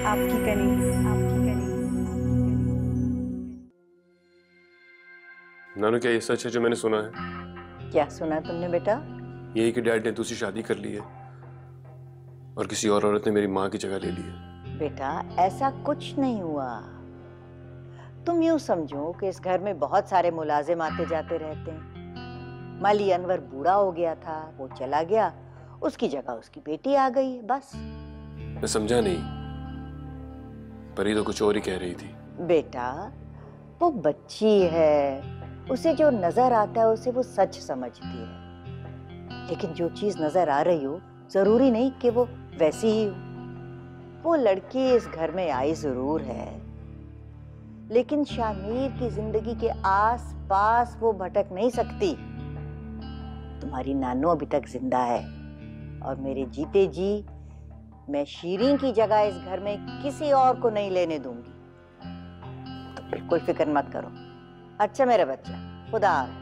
आपकी कलीग्स, आपकी कलीग्स। नानू, क्या ये सच है जो मैंने सुना है? क्या सुना तुमने बेटा? यही कि डैड ने दूसरी शादी कर ली है और किसी और औरत ने मेरी माँ की जगह ले ली है। बेटा ऐसा कुछ नहीं हुआ। तुम यूं समझो कि इस घर में बहुत सारे मुलाजिम आते जाते रहते हैं। माली अनवर बूढ़ा हो गया था, वो चला गया, उसकी जगह उसकी बेटी आ गई, बस। मैं समझा नहीं, परी तो कुछ और ही कह रही थी। बेटा वो बच्ची है, उसे जो नजर आता है उसे वो सच समझती है। लेकिन जो चीज नजर आ रही हो जरूरी नहीं कि वो वैसी ही हो। वो लड़की इस घर में आई जरूर है, लेकिन शामिर की जिंदगी के आस पास वो भटक नहीं सकती। तुम्हारी नानू अभी तक जिंदा है और मेरे जीते जी मैं शीरीन की जगह इस घर में किसी और को नहीं लेने दूंगी। तो बिल्कुल फिक्र मत करो। अच्छा मेरा बच्चा, खुदा हाफिज।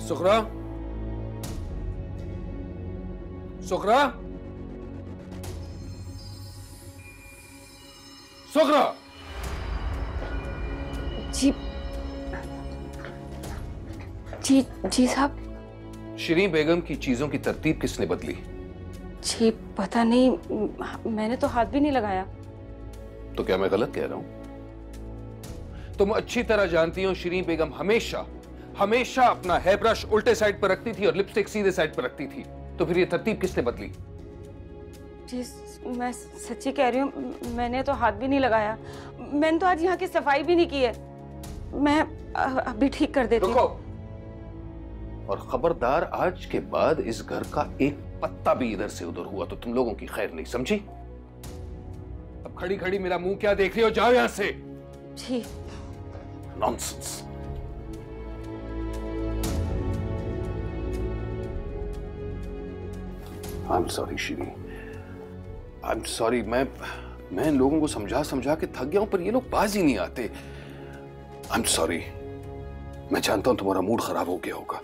सुखरा, सुखरा, सुखरा। जी जी जी साहब। शिरीन बेगम की चीजों की तरतीब किसने बदली? जी पता नहीं, मैंने तो हाथ भी नहीं लगाया। तो क्या मैं गलत कह रहा हूं? तुम अच्छी तरह जानती हो शिरीन बेगम हमेशा हमेशा अपना हेयर ब्रश उल्टे साइड पर रखती थी और लिपस्टिक सीधे साइड पर रखती थी। तो फिर ये तरतीब किसने बदली? जी मैं सच्ची कह रही हूँ, मैंने तो हाथ भी नहीं लगाया। मैंने तो आज यहाँ की सफाई भी नहीं की है। मैं अभी ठीक कर देती हूँ। रुको, और खबरदार, आज के बाद इस घर का एक पत्ता भी इधर से उधर हुआ तो तुम लोगों की खैर नहीं, समझी? अब खड़ी खड़ी मेरा मुंह क्या देख रही हो? जाओ यहां से। जी। Nonsense. I am sorry Shiri, I am sorry. मैं इन लोगों को समझा समझा के थक गया हूं, पर ये लोग बाज ही नहीं आते। आई एम सॉरी। मैं जानता हूं तुम्हारा मूड खराब हो गया होगा।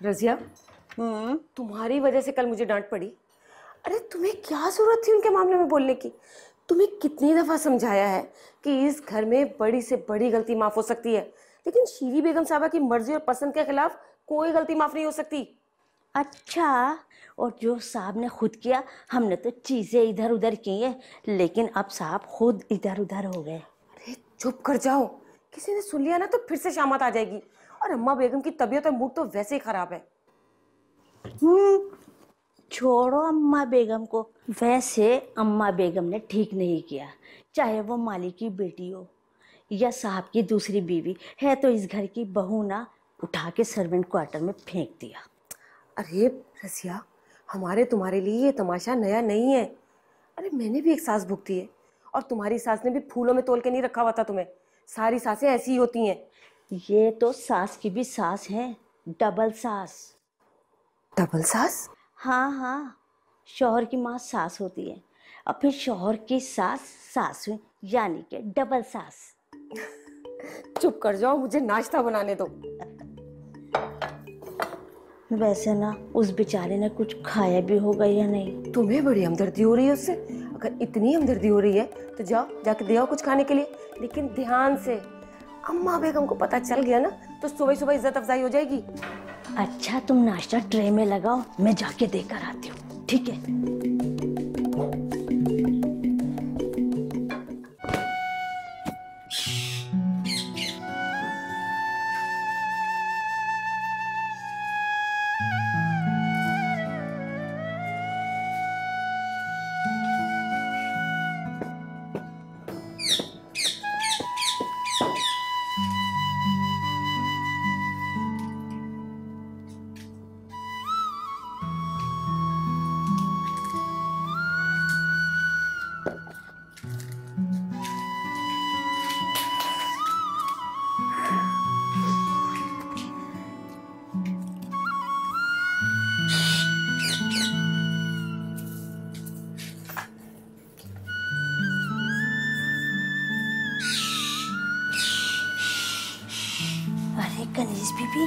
रजिया, तुम्हारी वजह से कल मुझे डांट पड़ी। अरे तुम्हें क्या जरूरत थी उनके मामले में बोलने की? तुम्हें कितनी दफा समझाया है कि इस घर में बड़ी से बड़ी गलती माफ हो सकती है, लेकिन शीरी बेगम साहबा की मर्जी और पसंद के खिलाफ कोई गलती माफ नहीं हो सकती। अच्छा, और जो साहब ने खुद किया, हमने तो चीजें इधर उधर की हैं, लेकिन अब साहब खुद इधर उधर हो गए। अरे चुप कर जाओ, किसी ने सुन लिया ना तो फिर से शामत आ जाएगी। और अम्मा बेगम की तबीयत और मूड तो वैसे ही खराब है। छोड़ो अम्मा बेगम को। वैसे अम्मा बेगम ने ठीक नहीं किया, चाहे वो माली की बेटी हो या साहब की दूसरी बीवी है, तो इस घर की बहू ना उठा के सर्वेंट क्वार्टर में फेंक दिया। अरे रसिया, हमारे तुम्हारे लिए ये तमाशा नया नहीं है। अरे मैंने भी एक सास भुगती है, और तुम्हारी सास ने भी फूलों में तोल के नहीं रखा हुआ था तुम्हें। सारी सासें ऐसी ही होती हैं। ये तो सास की भी सास है, डबल सास। डबल सास? हाँ हाँ, शौहर की माँ सास होती है, और फिर शौहर की सास सासू, यानी कि डबल सास। चुप कर जाओ, मुझे नाश्ता बनाने दो। वैसे ना उस बेचारे ने कुछ खाया भी होगा या नहीं। तुम्हें बड़ी हमदर्दी हो रही है उससे। अगर इतनी हमदर्दी हो रही है तो जाओ, जाके दे आओ कुछ खाने के लिए, लेकिन ध्यान से। अम्मा बेगम को पता चल गया ना तो सुबह सुबह इज्जत अफजाई हो जाएगी। अच्छा, तुम नाश्ता ट्रे में लगाओ, मैं जाके देकर आती हूँ, ठीक है? अरे कनीज बीबी,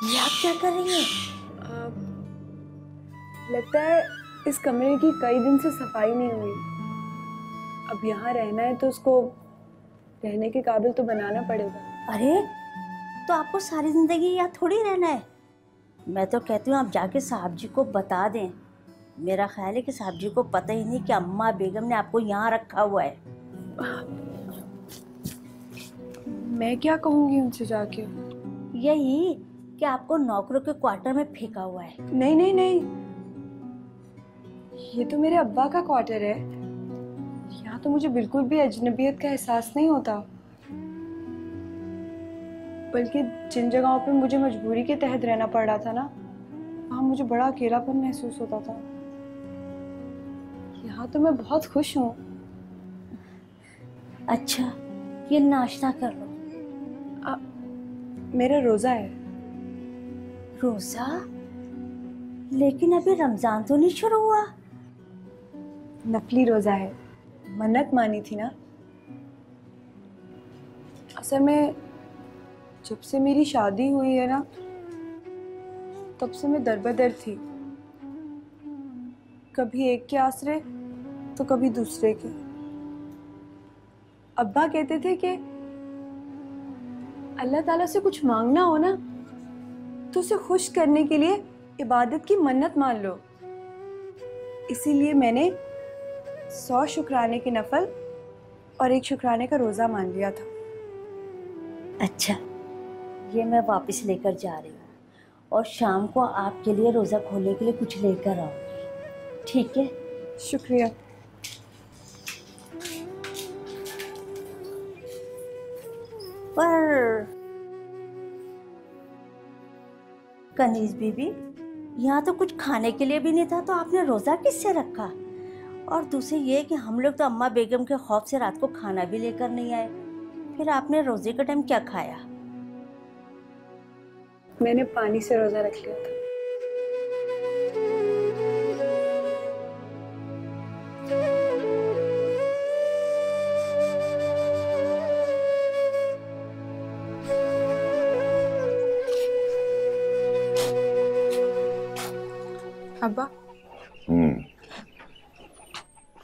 ये आप क्या कर रही हैं? लगता है इस कमरे की कई दिन से सफाई नहीं हुई। अब यहाँ रहना है तो उसको रहने के काबिल तो बनाना पड़ेगा। अरे तो आपको सारी जिंदगी यहाँ थोड़ी रहना है। मैं तो कहती हूँ आप जाके साहब जी को बता दें। मेरा ख्याल है कि साहब जी को पता ही नहीं कि अम्मा बेगम ने आपको यहाँ रखा हुआ है। मैं क्या कहूँगी उनसे जाके? यही कि आपको नौकरों के क्वार्टर में फेंका हुआ है। नहीं नहीं नहीं, ये तो मेरे अब्बा का क्वार्टर है। यहाँ तो मुझे बिल्कुल भी अजनबियत का एहसास नहीं होता, बल्कि जिन जगहों पे मुझे मजबूरी के तहत रहना पड़ रहा था ना, वहाँ मुझे बड़ा अकेलापन महसूस होता था। यहाँ तो मैं बहुत खुश हूँ। अच्छा, ये नाश्ता कर लो। मेरा रोजा है। रोजा? लेकिन अभी रमजान तो नहीं शुरू हुआ। नकली रोजा है, मन्नत मानी थी ना। असल में जब से मेरी शादी हुई है ना, तब से मैं दरबदर थी, कभी एक के आसरे तो कभी दूसरे के। अब्बा कहते थे कि अल्लाह ताला से कुछ मांगना हो ना तो उसे खुश करने के लिए इबादत की मन्नत मान लो। इसीलिए मैंने 100 शुक्राने के नफल और 1 शुक्राने का रोजा मान लिया था। अच्छा, ये मैं वापस लेकर जा रही हूँ, और शाम को आपके लिए रोजा खोलने के लिए कुछ लेकर आऊंगी, ठीक है? शुक्रिया। पर कनीज बीबी, यहाँ तो कुछ खाने के लिए भी नहीं था, तो आपने रोजा किससे रखा? और दूसरी ये कि हम लोग तो अम्मा बेगम के खौफ से रात को खाना भी लेकर नहीं आए, फिर आपने रोजे का टाइम क्या खाया? मैंने पानी से रोजा रख लिया था। अब्बा।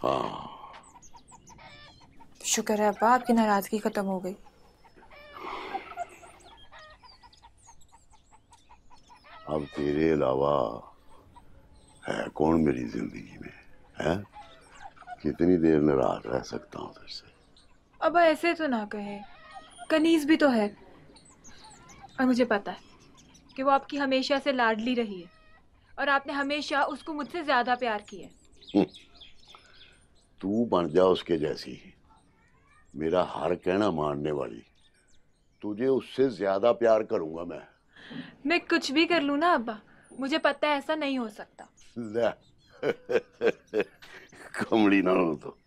हाँ, शुक्र है अब्बा, आपकी नाराजगी खत्म हो गई। अब तेरे अलावा है कौन मेरी जिंदगी में, है? कितनी देर नाराज रह सकता हूँ तुझसे? अब्बा ऐसे तो ना कहे, कनीज भी तो है, और मुझे पता है कि वो आपकी हमेशा से लाडली रही है और आपने हमेशा उसको मुझसे ज्यादा प्यार किया है। तू बन जा उसके जैसी, मेरा हर कहना मानने वाली। तुझे उससे ज्यादा प्यार करूंगा मैं कुछ भी कर लूं ना अब्बा, मुझे पता है ऐसा नहीं हो सकता। ले कमली ना हो तो।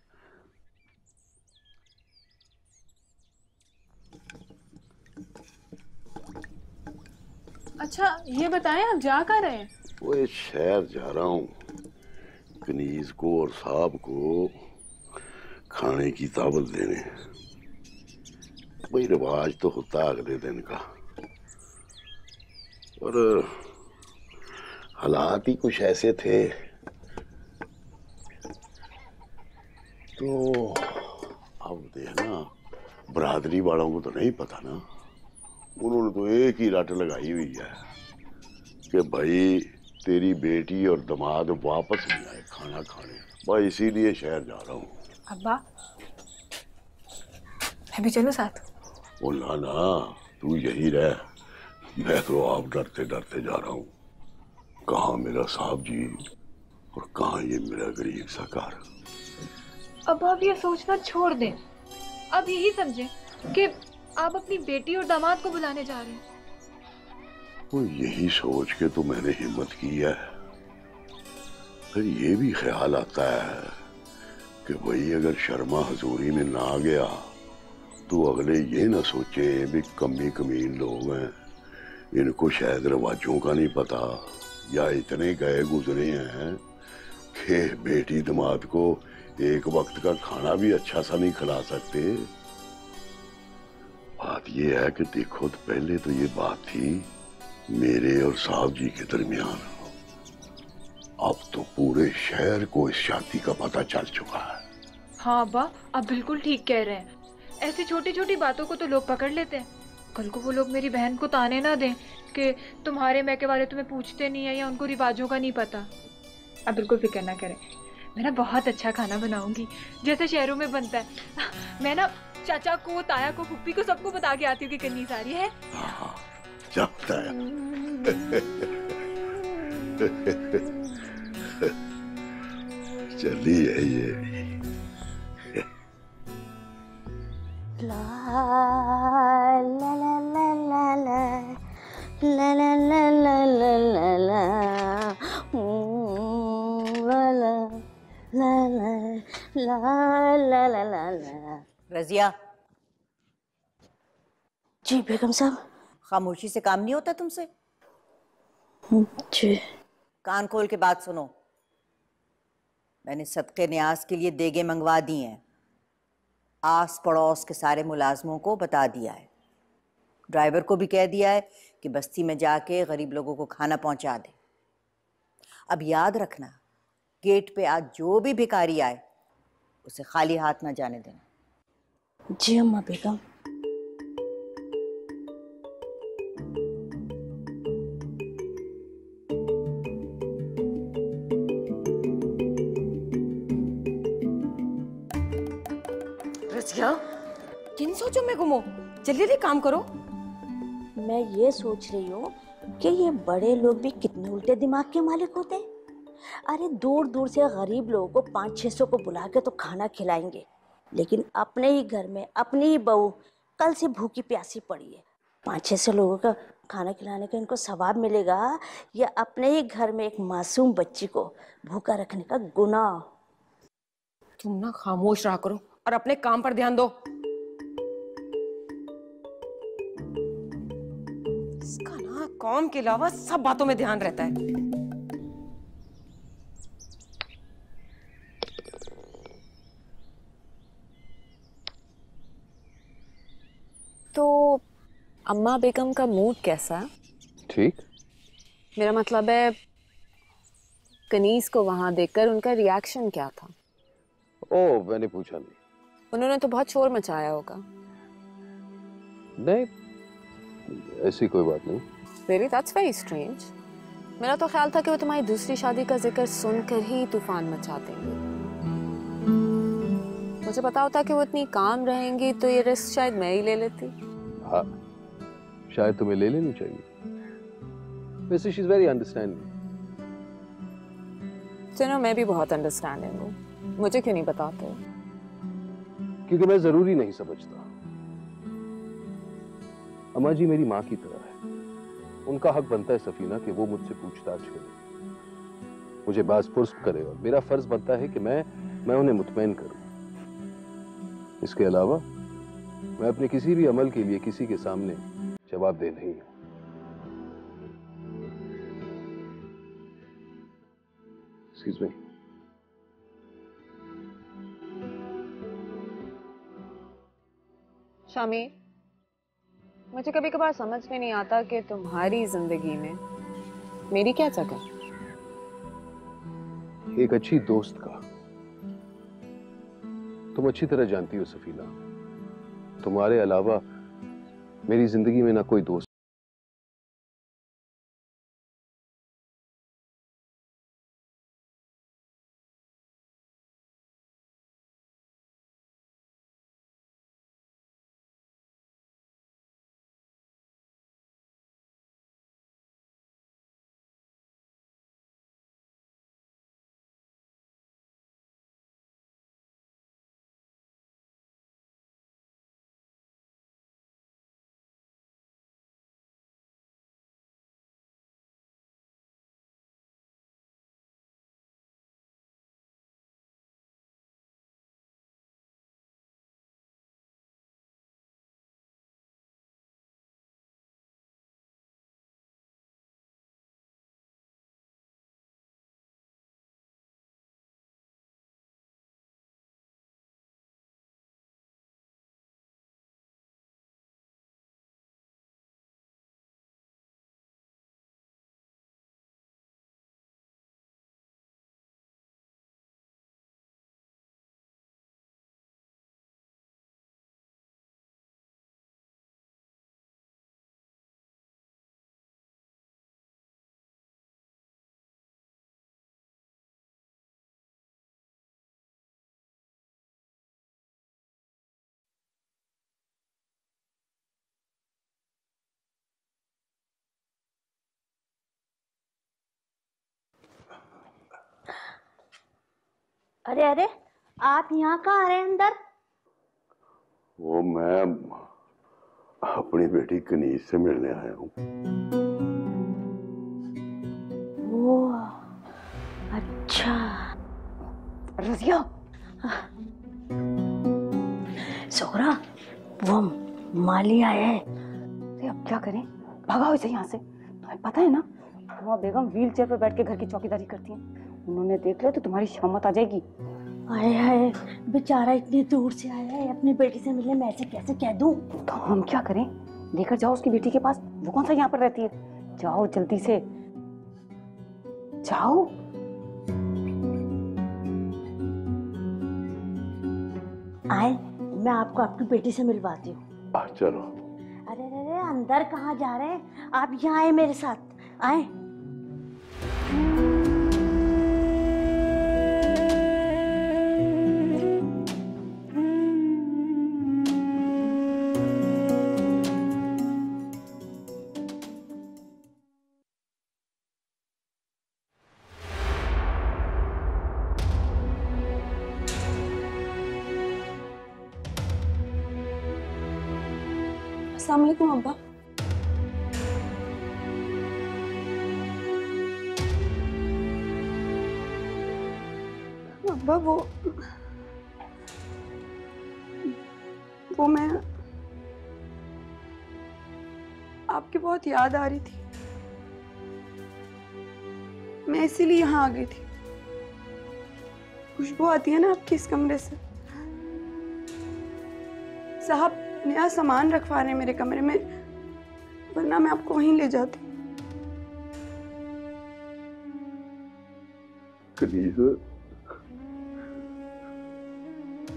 अच्छा ये बताएं, आप जा कहाँ रहे हैं? वो इस शहर जा रहा हूँ, कनीज को और साहब को खाने की दावत देने। भाई रिवाज तो होता अगले दिन का, और हालात ही कुछ ऐसे थे तो अब देखना, बरादरी वालों को तो नहीं पता ना, उन्होंने तो एक ही रट लगाई हुई है कि भाई तेरी बेटी और दामाद वापस नहीं आए खाना खाने। भाई इसीलिए शहर जा रहा हूँ। अब्बा मैं भी चलूं साथ? ओ ना ना, तू यही रह, मैं तो आप डरते डरते जा रहा हूँ। कहाँ मेरा साहब जी और कहाँ ये मेरा गरीब सा घर। अब आप ये सोचना छोड़ दें, अब यही समझें कि आप अपनी बेटी और दामाद को बुलाने जा रहे हैं। वो यही सोच के तो मैंने हिम्मत की है। फिर ये भी ख्याल आता है कि भाई अगर शर्मा हजूरी में ना गया तो अगले ये ना सोचे भी कमी कमीन लोग हैं, इनको शायद रिवाजों का नहीं पता, या इतने गए गुजरे हैं कि बेटी दामाद को एक वक्त का खाना भी अच्छा सा नहीं खिला सकते। बात ये है कि देखो, तो पहले तो ये बात थी मेरे और साहब जी के दरमियान, अब तो पूरे शहर को इस शादी का पता चल चुका है। हाँ अब्बा, आप बिल्कुल ठीक कह रहे हैं। ऐसी छोटी छोटी बातों को तो लोग पकड़ लेते हैं। कल को वो लोग मेरी बहन को ताने ना दें कि तुम्हारे मैके वाले तुम्हें पूछते नहीं है या उनको रिवाजों का नहीं पता। आप बिल्कुल फिक्र ना करें, मैं ना बहुत अच्छा खाना बनाऊंगी जैसे शहरों में बनता है। मैं ना चाचा को, ताया को, फुप्पी को, सबको बता के आती हूँ कि कन्नी आ रही है। हाँ, जानता है। चली है ये। ला ला ला ला ला ला ला ला ला ला ला ला ला ला ला ला ला ला। रजिया। जी बेगम साहब। खामोशी से काम नहीं होता तुमसे? जी। कान खोल के बात सुनो। मैंने सदके न्याज के लिए देगे मंगवा दी हैं, आस पड़ोस के सारे मुलाजमों को बता दिया है, ड्राइवर को भी कह दिया है कि बस्ती में जाके गरीब लोगों को खाना पहुंचा दे। अब याद रखना, गेट पे आज जो भी भिखारी आए उसे खाली हाथ ना जाने देना। जी अम्मा बेगम। रजिया, किन सोचों में घूमो, जल्दी जल्दी काम करो। मैं ये सोच रही हूँ कि ये बड़े लोग भी कितने उल्टे दिमाग के मालिक होते हैं। अरे दूर दूर से गरीब लोगों को 500-600 को बुला के तो खाना खिलाएंगे, लेकिन अपने ही घर में अपनी ही बहू कल से भूखी प्यासी पड़ी है। 500-600 लोगों का खाना खिलाने का इनको सवाब मिलेगा, या अपने ही घर में एक मासूम बच्ची को भूखा रखने का गुनाह। तुम ना खामोश रहा करो और अपने काम पर ध्यान दो। इसका ना काम के अलावा सब बातों में ध्यान रहता है। तो अम्मा बेगम का मूड कैसा है? ठीक। मेरा मतलब है कनीज को वहां देखकर उनका रिएक्शन क्या था? ओह, मैंने पूछा नहीं। उन्होंने तो बहुत शोर मचाया होगा। नहीं, ऐसी कोई बात नहीं। Really, that's very strange. मेरा तो ख्याल था कि वो तुम्हारी दूसरी शादी का जिक्र सुनकर ही तूफान मचा देंगे। मुझे पता होता कि वो इतनी काम रहेंगी तो ये रिस्क शायद मैं ही ले लेती। हाँ, शायद तुम्हें ले लेनी चाहिए। वैसे शी इज वेरी अंडरस्टैंडिंग। सुनो, मैं भी बहुत अंडरस्टैंडिंग हूँ। मुझे क्यों नहीं बताते? क्योंकि मैं जरूरी नहीं समझता। अम्मा जी मेरी माँ की तरह है। उनका हक बनता है सफीना कि वो मुझसे पूछताछ करे, मुझे बाज़पुर्स करे, और मेरा फर्ज बनता है कि मैं उन्हें मुतमईन करूं। इसके अलावा मैं अपने किसी भी अमल के लिए किसी के सामने जवाबदेह नहीं हूं। Excuse me. शामी, मुझे कभी कभार समझ में नहीं आता कि तुम्हारी जिंदगी में मेरी क्या जगह? एक अच्छी दोस्त का। तुम अच्छी तरह जानती हो सफीना, तुम्हारे अलावा मेरी जिंदगी में ना कोई दोस्त। अरे अरे, आप यहाँ कहाँ आ रहे हैं अंदर? वो मैं अपनी बेटी कनीज से मिलने आया हूँ। ओह, अच्छा। रजिया, सोहरा, वो माली आया है। अरे अब क्या करें? भगाओ इसे यहाँ से। तुम्हें पता है ना, हुआ बेगम व्हील चेयर पर बैठ के घर की चौकीदारी करती हैं। उन्होंने देख लिया तो तुम्हारी शामत आ जाएगी। आए हाय, बेचारा इतनी दूर से आया है अपनी बेटी से मिलने, मैं ऐसे कैसे कह दूं? तो हम क्या करें? लेकर जाओ उसकी बेटी के पास। वो कौन सा यहाँ पर रहती है? जाओ जल्दी से, जाओ। आए, मैं आपको आपकी बेटी से मिलवाती हूँ। चलो। अरे अरे, अंदर कहाँ जा रहे हैं आप? यहाँ आए मेरे साथ, आए। अस्सलाम वालेकुम अब्बा। अब्बा वो मैं आपकी बहुत याद आ रही थी, मैं इसीलिए यहाँ आ गई थी। खुशबू आती है ना आपके इस कमरे से। साहब नया सामान रखवा रहे हैं मेरे कमरे में, वरना मैं आपको वहीं ले जाती। कनीज,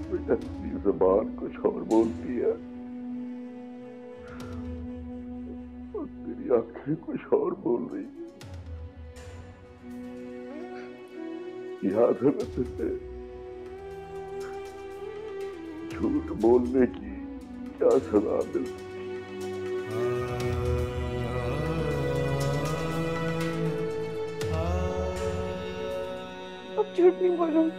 बेटा तेरी ज़बान कुछ और बोलती है और तेरी आंखें कुछ और बोल रही है। याद है ना तुझे झूठ बोलने की क्या सजा मिलती? अब झूठ नहीं बोलूं।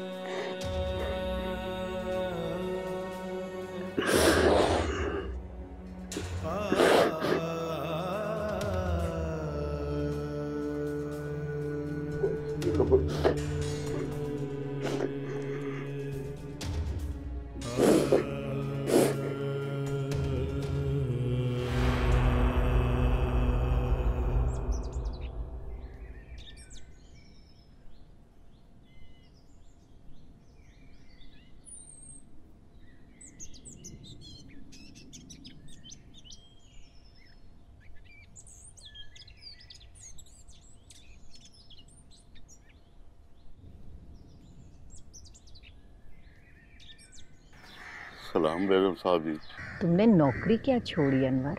सलाम बेगम साहब जी। तुमने नौकरी क्या छोड़ी अनवर?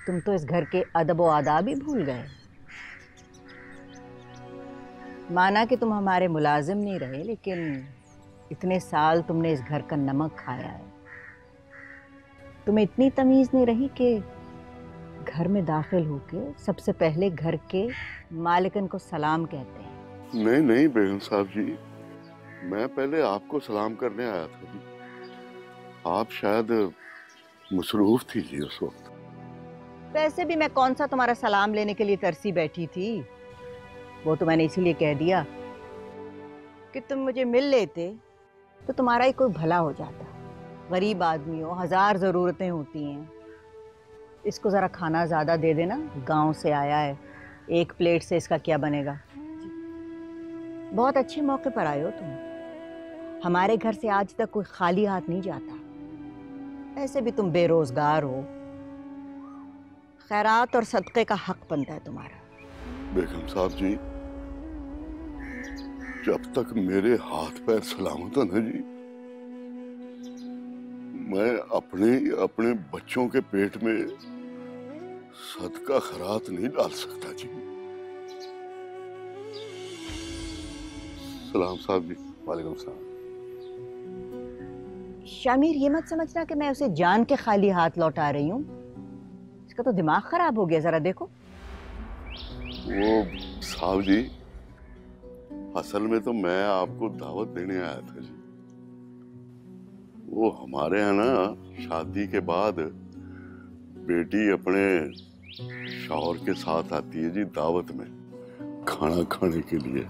तुम तो इस घर के अदब व आदाब ही भूल गए। माना कि तुम हमारे मुलाजिम नहीं रहे, लेकिन इतने साल तुमने इस घर का नमक खाया है। तुम्हें इतनी तमीज़ नहीं रही कि घर में दाखिल होके सबसे पहले घर के मालिकन को सलाम कहते हैं। नहीं नहीं बेगम साहब जी, मैं पहले आपको सलाम करने आया था जी। आप शायद मसरूफ थी जी उस वक्त। वैसे भी मैं कौन सा तुम्हारा सलाम लेने के लिए तरसी बैठी थी। वो तो मैंने इसीलिए कह दिया कि तुम मुझे मिल लेते तो तुम्हारा ही कोई भला हो जाता। गरीब आदमी हो, 1000 ज़रूरतें होती हैं। इसको ज़रा खाना ज़्यादा दे देना, गांव से आया है, एक प्लेट से इसका क्या बनेगा। बहुत अच्छे मौके पर आए हो तुम। हमारे घर से आज तक कोई खाली हाथ नहीं जाता। ऐसे भी तुम बेरोजगार हो, खैरात और सदक़े का हक बनता है तुम्हारा। बेगम साहब जी, जब तक मेरे हाथ पैर सलामत है ना जी, मैं अपने बच्चों के पेट में सदका खैरात नहीं डाल सकता जी। सलाम साहब जी। वालेकुम सलाम। शामिर, ये मत समझना कि मैं उसे जान के खाली हाथ लौटा रही हूँ। इसका तो दिमाग खराब हो गया, जरा देखो। वो साहब जी, असल में तो मैं आपको दावत देने आया था जी। वो हमारे यहाँ ना शादी के बाद बेटी अपने शौहर के साथ आती है जी दावत में खाना खाने के लिए।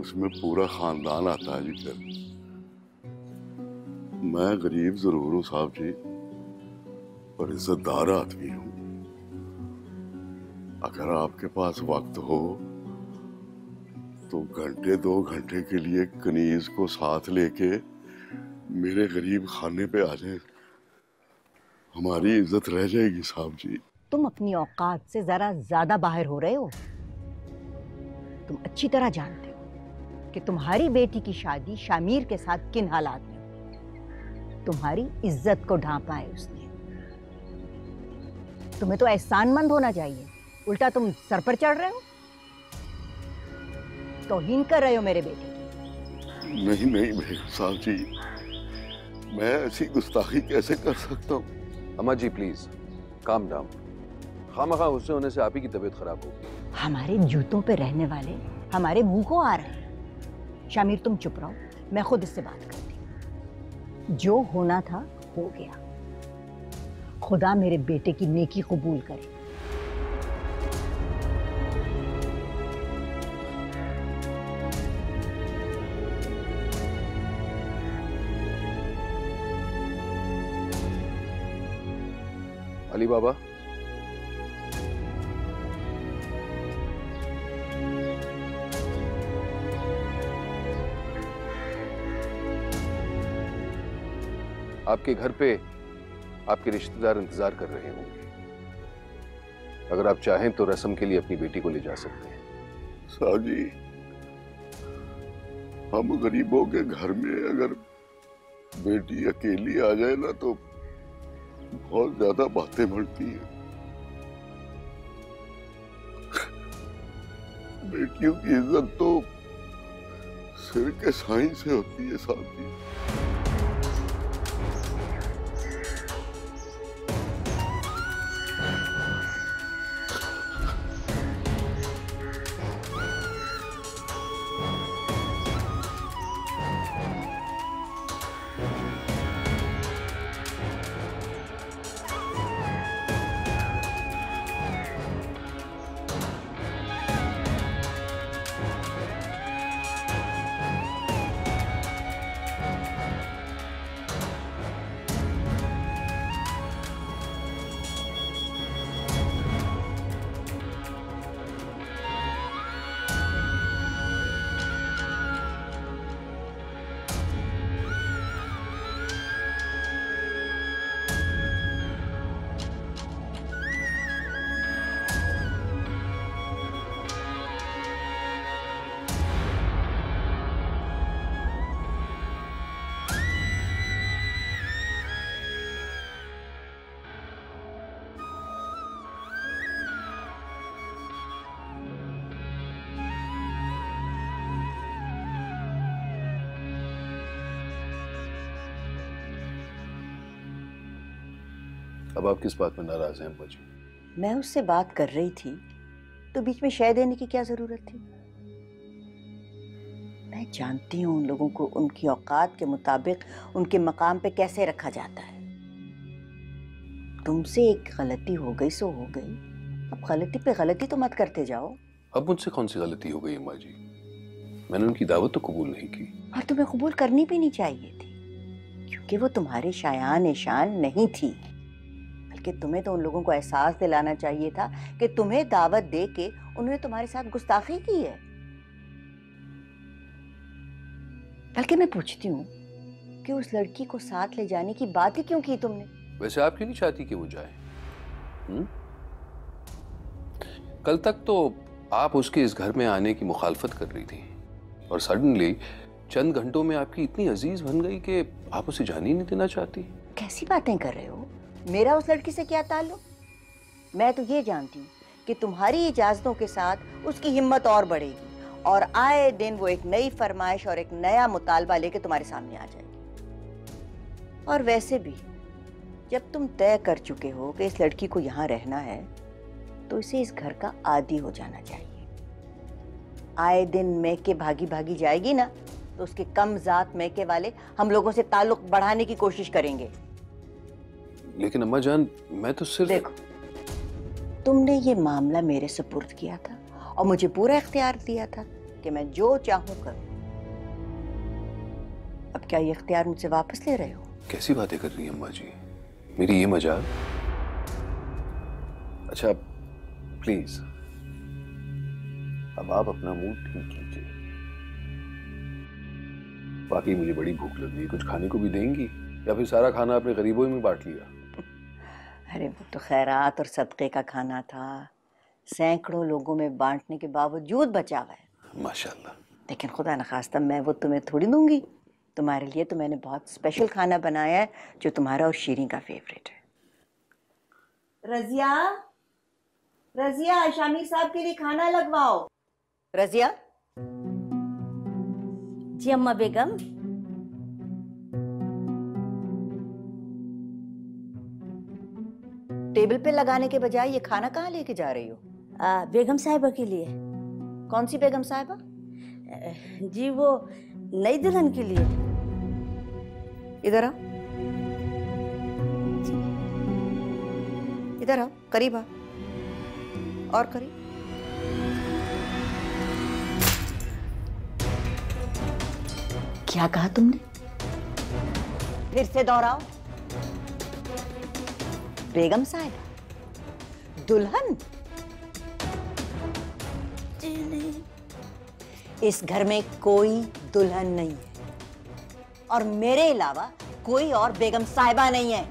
उसमें पूरा खानदान आता है जी। फिर मैं गरीब जरूर हूँ साहब जी, और इज्जतदार आदमी हूँ। अगर आपके पास वक्त हो तो घंटे 2 घंटे के लिए कनीज को साथ लेके मेरे गरीब खाने पे आ जाए, हमारी इज्जत रह जाएगी साहब जी। तुम अपनी औकात से जरा ज्यादा बाहर हो रहे हो। तुम अच्छी तरह जानते हो कि तुम्हारी बेटी की शादी शामिर के साथ किन हालात में हुई। तुम्हारी इज्जत को ढांपा है उसने। तुम्हें तो एहसानमंद होना चाहिए, उल्टा तुम सर पर चढ़ रहे हो, तौहीन कर रहे हो मेरे बेटे की। नहीं नहीं बेगम साहब जी, मैं ऐसी गुस्ताखी कैसे कर सकता हूँ। अम्मा जी प्लीज काम डाउन। खामखा गुस्से होने से आप ही की तबीयत खराब होगी। हमारे जूतों पे रहने वाले हमारे मुंह को आ रहे हैं। शामिर तुम चुप रहो, मैं खुद इससे बात करती हूँ। जो होना था हो गया। खुदा मेरे बेटे की नेकी कबूल करे। अली बाबा, आपके घर पे आपके रिश्तेदार इंतजार कर रहे होंगे। अगर आप चाहें तो रस्म के लिए अपनी बेटी को ले जा सकते हैं। साहब जी, हम गरीबों के घर में अगर बेटी अकेली आ जाए ना तो बहुत ज्यादा बातें बढ़ती हैं। बेटियों की इज्जत तो सिर के साईं से होती है साथी। अब आप किस बात में नाराज हैं अम्मा जी? मैं उससे बात कर रही थी तो बीच में शय देने की क्या जरूरत थी? मैं जानती हूँ उन लोगों को उनकी औकात के मुताबिक उनके मकाम पे कैसे रखा जाता है। तुमसे एक गलती हो गई सो हो गई, अब गलती पे गलती तो मत करते जाओ। अब मुझसे कौन सी गलती हो गई अम्मा जी? मैंने उनकी दावत तो कबूल नहीं की। और तुम्हें कबूल करनी भी नहीं चाहिए थी, क्योंकि वो तुम्हारी शायान शान नहीं थी। बल्कि तुम्हें तो उन लोगों को एहसास दिलाना चाहिए था कि तुम्हें दावत दे के उन्होंने तुम्हारे साथ गुस्ताखी की है। बल्कि मैं पूछती हूँ कि उस लड़की को साथ ले जाने की बात ही क्यों की तुमने? वैसे आप क्यों नहीं चाहती कि वो जाए? कल तक तो आप उसके इस घर में आने की मुखालफत कर रही थी और सडनली चंद घंटों में आपकी इतनी अजीज बन गई कि आप उसे जाने ही नहीं देना चाहती। कैसी बातें कर रहे हो? मेरा उस लड़की से क्या ताल्लुक? मैं तो ये जानती हूँ कि तुम्हारी इजाजतों के साथ उसकी हिम्मत और बढ़ेगी और आए दिन वो एक नई फरमाइश और एक नया मुतालबा लेके तुम्हारे सामने आ जाएगी। और वैसे भी जब तुम तय कर चुके हो कि इस लड़की को यहाँ रहना है तो इसे इस घर का आदी हो जाना चाहिए। आए दिन मैके भागी भागी जाएगी ना तो उसके कम जात मैके वाले हम लोगों से ताल्लुक बढ़ाने की कोशिश करेंगे। लेकिन अम्मा जान, मैं तो सिर्फ... देखो, तुमने ये मामला मेरे सुपुर्द किया था और मुझे पूरा इख्तियार दिया था कि मैं जो चाहूं करूं। अब क्या ये इख्तियार मुझसे वापस ले रहे हो? कैसी बातें कर रही हैं अम्मा जी? मेरी ये मजाक? अच्छा प्लीज अब आप अपना मूड ठीक कीजिए। बाकी मुझे बड़ी भूख लग रही है, कुछ खाने को भी देंगी या फिर सारा खाना आपने गरीबों में बांट लिया? अरे वो तो खैरात और सदक़े का खाना था, सैकड़ों लोगों में बांटने के बावजूद बचा हुआ है। माशाल्लाह। लेकिन खुदा न खास्ता मैं वो तुम्हें थोड़ी दूंगी। तुम्हारे लिए तो मैंने बहुत स्पेशल खाना बनाया है जो तुम्हारा और शीरीं का फेवरेट है। रजिया, रजिया, शामी साहब के लिए खाना लगवाओ। रजिया। जी अम्मा बेगम। टेबल पे लगाने के बजाय ये खाना कहाँ लेके जा रही हो? बेगम साहिबा के लिए। कौन सी बेगम साहिबा? जी वो नई दुल्हन के लिए। इधर आओ, इधर आओ, करीब आ, और करीब। क्या कहा तुमने? फिर से दोहराओ। बेगम साहिबा? दुल्हन? जी नहीं। इस घर में कोई दुल्हन नहीं है और मेरे अलावा कोई और बेगम साहिबा नहीं है।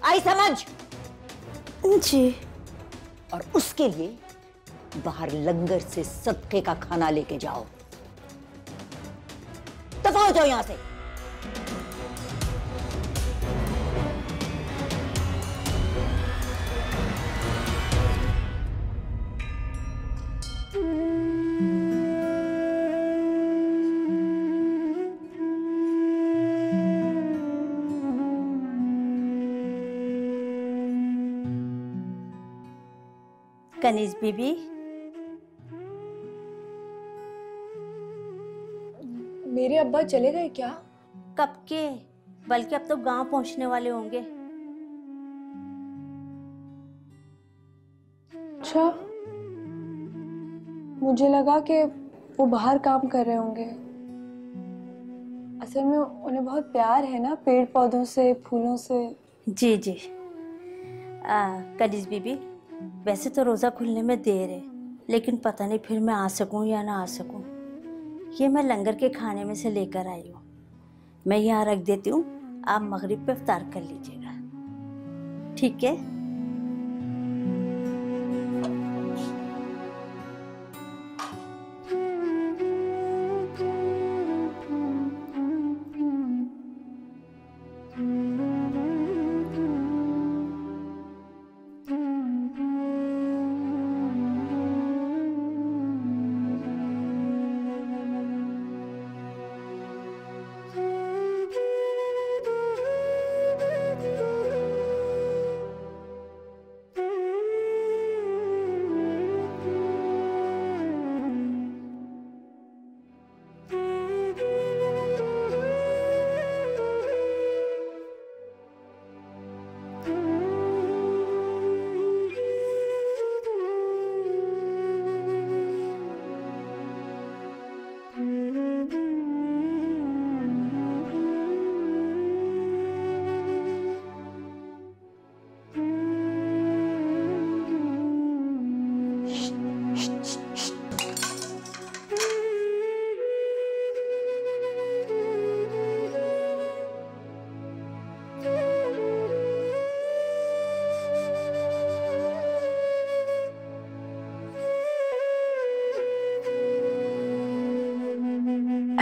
आई समझ? जी। और उसके लिए बाहर लंगर से सदके का खाना लेके जाओ। दफा हो जाओ यहाँ से। कनीज बीबी, मेरे अब्बा चले गए क्या? कब के? बल्कि अब तो गांव पहुंचने वाले होंगे। अच्छा, मुझे लगा कि वो बाहर काम कर रहे होंगे। असल में उन्हें बहुत प्यार है ना पेड़ पौधों से, फूलों से। जी जी। कनीज बीबी, वैसे तो रोज़ा खुलने में देर है, लेकिन पता नहीं फिर मैं आ सकूं या ना आ सकूं। ये मैं लंगर के खाने में से लेकर आई हूँ। मैं यहाँ रख देती हूँ, आप मगरिब पे इफ्तार कर लीजिएगा, ठीक है?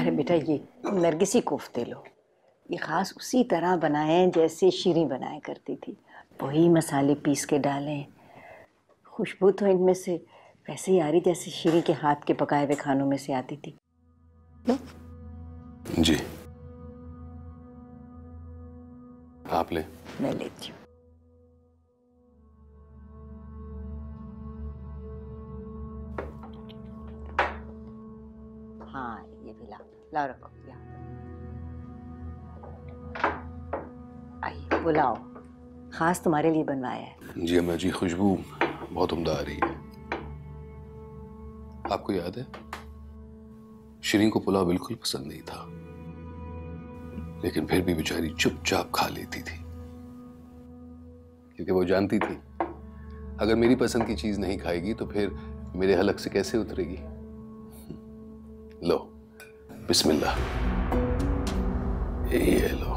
अरे बेटा, ये नरगिसी कोफ्ते लो। ये खास उसी तरह बनाए हैं जैसे शीरीं बनाया करती थी। वही मसाले पीस के डालें। खुशबू तो इनमें से वैसे ही आ रही जैसे शीरीं के हाथ के पकाए हुए खानों में से आती थी। लो। जी, आप ले। मैं लेती हूँ। हाँ, ये भी लाओ रखो यहाँ। आइए, बुलाओ, खास तुम्हारे लिए बनवाया है। जी अम्मा जी, खुशबू बहुत उम्दा आ रही है। आपको याद है, शीरीं को पुलाव बिल्कुल पसंद नहीं था, लेकिन फिर भी बेचारी चुपचाप खा लेती थी, क्योंकि वो जानती थी अगर मेरी पसंद की चीज नहीं खाएगी तो फिर मेरे हलक से कैसे उतरेगी। लो, बिस्मिल्लाह, ये लो।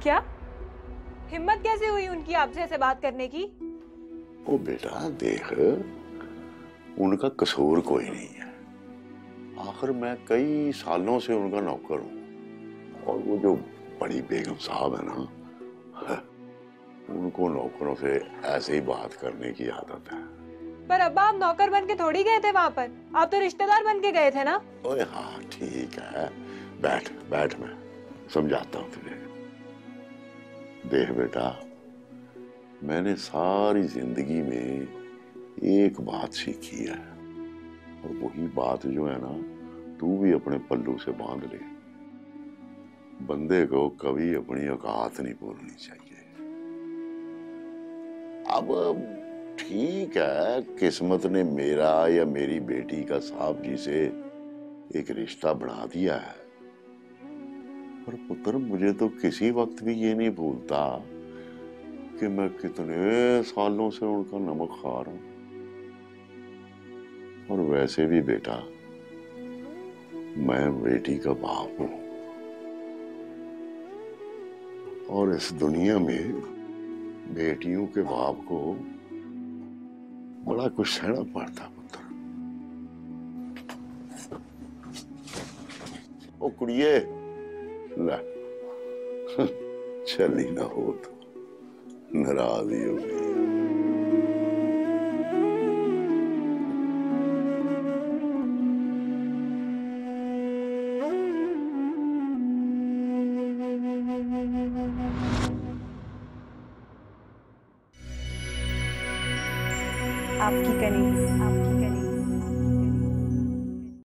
क्या हिम्मत कैसे हुई उनकी आपसे ऐसे बात करने की? ओ बेटा देख, उनका कसूर कोई नहीं है। आखिर मैं कई सालों से उनका नौकर हूँ, और वो जो बड़ी बेगम साहब है ना, उनको नौकरों से ऐसे ही बात करने की आदत है। पर अब्बा आप नौकर बन के थोड़ी गए थे वहां पर, आप तो रिश्तेदार बन के गए थे ना। ओए हाँ ठीक है, बैठ बैठ, मैं समझाता हूँ तुझे। देख बेटा, मैंने सारी जिंदगी में एक बात सीखी है, और वही बात जो है ना, तू भी अपने पल्लू से बांध ले। बंदे को कभी अपनी औकात नहीं भूलनी चाहिए। अब ठीक है, किस्मत ने मेरा या मेरी बेटी का साहब जी से एक रिश्ता बना दिया है, पर पुत्र मुझे तो किसी वक्त भी ये नहीं भूलता कि मैं कितने सालों से उनका नमक खा रहा हूं। और वैसे भी बेटा, मैं बेटी का बाप हूं, और इस दुनिया में बेटियों के बाप को बड़ा कुछ सहना पड़ता पुत्र। ओ कुड़िए, ला चली ना हो तो नाराज ही हो गई। आपकी कनीज।